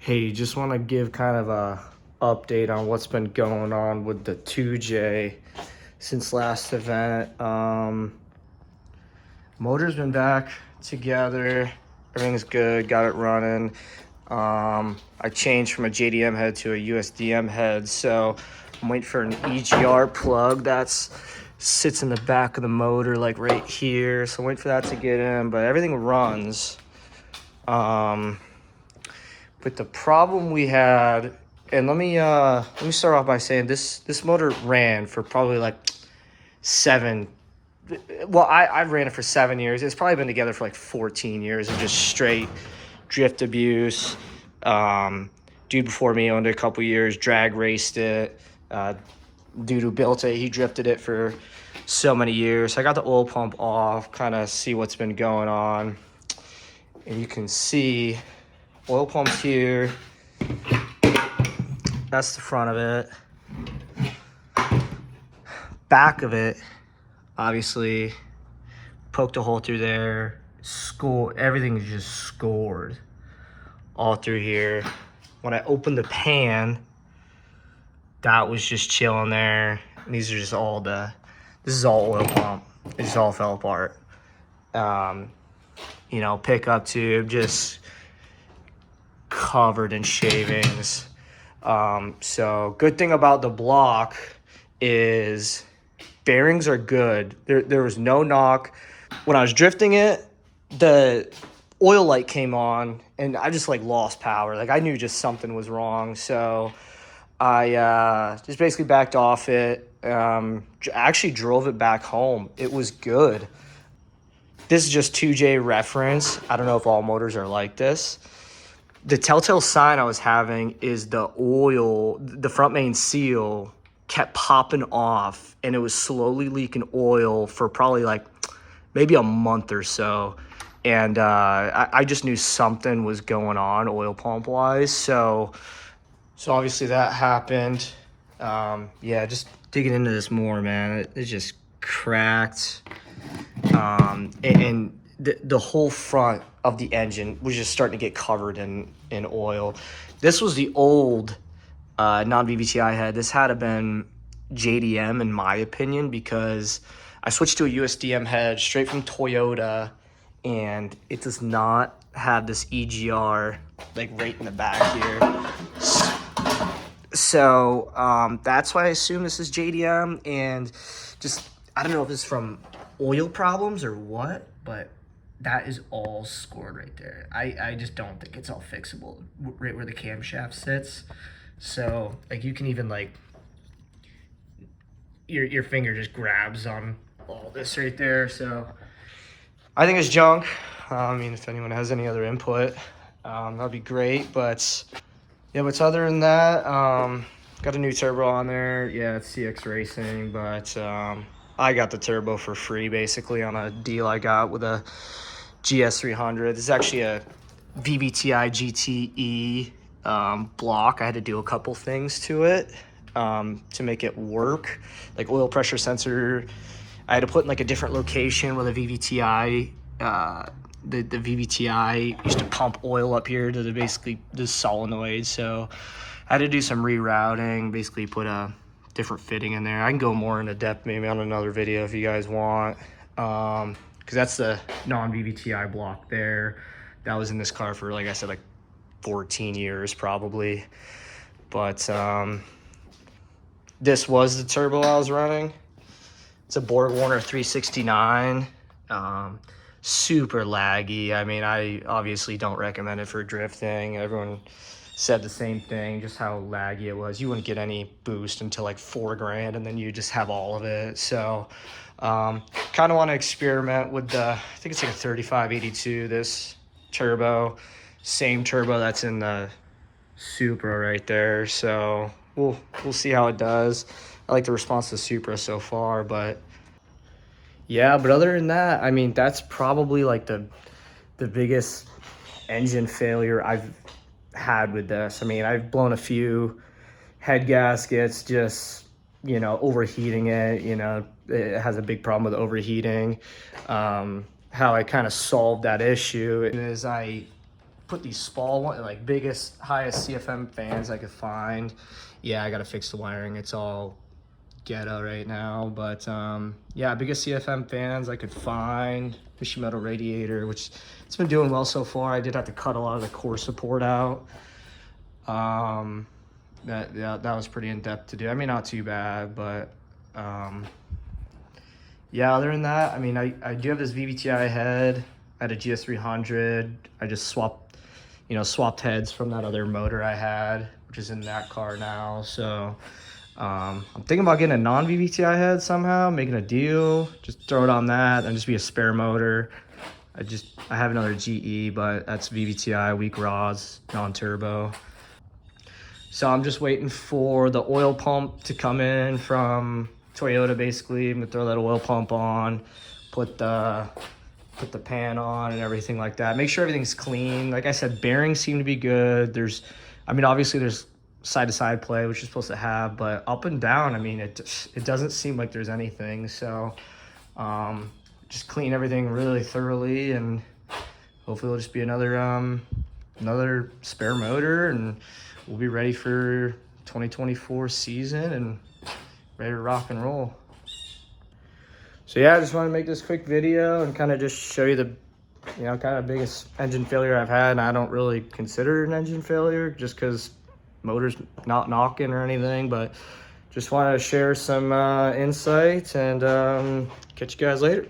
Hey, just want to give kind of a update on what's been going on with the 2J since last event. Motor's been back together. Everything's good. Got it running. I changed from a JDM head to a USDM head, so I'm waiting for an EGR plug that's sits in the back of the motor, like right here. So I'm waiting for that to get in, but everything runs. But the problem we had, and let me start off by saying this motor ran for probably like I ran it for 7 years. It's probably been together for like 14 years of just straight drift abuse. Dude before me owned it a couple years, drag raced it. Dude who built it, he drifted it for so many years. I got the oil pump off, kind of see what's been going on. And you can see oil pumps here. That's the front of it. Back of it, obviously, poked a hole through there. Everything's just scored all through here. When I opened the pan, that was just chilling there. And these are just this is all oil pump. It just all fell apart. Pickup tube just covered in shavings. So good thing about the block is bearings are good. There was no knock. When I was drifting it, the oil light came on and I just like lost power. Like I knew just something was wrong. So I just basically backed off it. Actually drove it back home. It was good. This is just 2J reference. I don't know if all motors are like this. The telltale sign I was having is the front main seal kept popping off and it was slowly leaking oil for probably like maybe a month or so. And I just knew something was going on oil pump wise. So obviously that happened. Just digging into this more, man. It just cracked. And the whole front of the engine was just starting to get covered in oil. This was the old non-VVTi head. This had to have been JDM in my opinion, because I switched to a USDM head straight from Toyota, and it does not have this EGR like right in the back here. So that's why I assume this is JDM, and just I don't know if it's from oil problems or what, but that is all scored right there. I just don't think it's all fixable right where the camshaft sits. So like you can even like your finger just grabs on all this right there. So I think it's junk. I mean, if anyone has any other input, that'd be great. But yeah, but other than that, got a new turbo on there. Yeah, it's CX Racing, but I got the turbo for free basically on a deal I got with a GS300. This is actually a VVTi GTE block. I had to do a couple things to it to make it work. Like oil pressure sensor, I had to put in like a different location with a VVTi. The VVTi used to pump oil up here to basically this solenoid. So I had to do some rerouting, basically put a different fitting in there. I can go more into depth maybe on another video if you guys want. Because that's the non-VVTi block there. That was in this car for, like I said, like 14 years probably. But this was the turbo I was running. It's a BorgWarner 369. Super laggy. I mean, I obviously don't recommend it for drifting. Everyone said the same thing, just how laggy it was. You wouldn't get any boost until like $4,000, and then you just have all of it. So kind of want to experiment with I think it's like a 3582, this turbo, same turbo that's in the Supra right there. So we'll see how it does. I like the response to the Supra so far, but yeah, but other than that, I mean, that's probably like the biggest engine failure I've had with this. I mean, I've blown a few head gaskets, just, overheating it. It has a big problem with overheating. How I kind of solved that issue is I put these small one, like biggest, highest CFM fans I could find. Yeah, I gotta fix the wiring. It's all ghetto right now, but yeah, biggest CFM fans I could find. Mishimoto radiator, which it's been doing well so far. I did have to cut a lot of the core support out. That was pretty in depth to do. I mean, not too bad, but yeah, other than that, I mean, I do have this VVTi head. I had a GS300. I just swapped heads from that other motor I had, which is in that car now. So I'm thinking about getting a non-VVTi head somehow, making a deal, just throw it on that and just be a spare motor. I have another GE, but that's VVTi, weak rods, non-turbo. So I'm just waiting for the oil pump to come in from Toyota. Basically, I'm gonna throw that oil pump on, put the pan on and everything like that. Make sure everything's clean. Like I said, bearings seem to be good. Obviously there's side-to-side play, which you're supposed to have, but up and down, I mean, it doesn't seem like there's anything. So just clean everything really thoroughly, and hopefully it'll just be another spare motor, and we'll be ready for 2024 season and ready to rock and roll. So yeah, I just want to make this quick video and kind of just show you the kind of biggest engine failure I've had. And I don't really consider it an engine failure just because motor's not knocking or anything, but just want to share some insights and catch you guys later.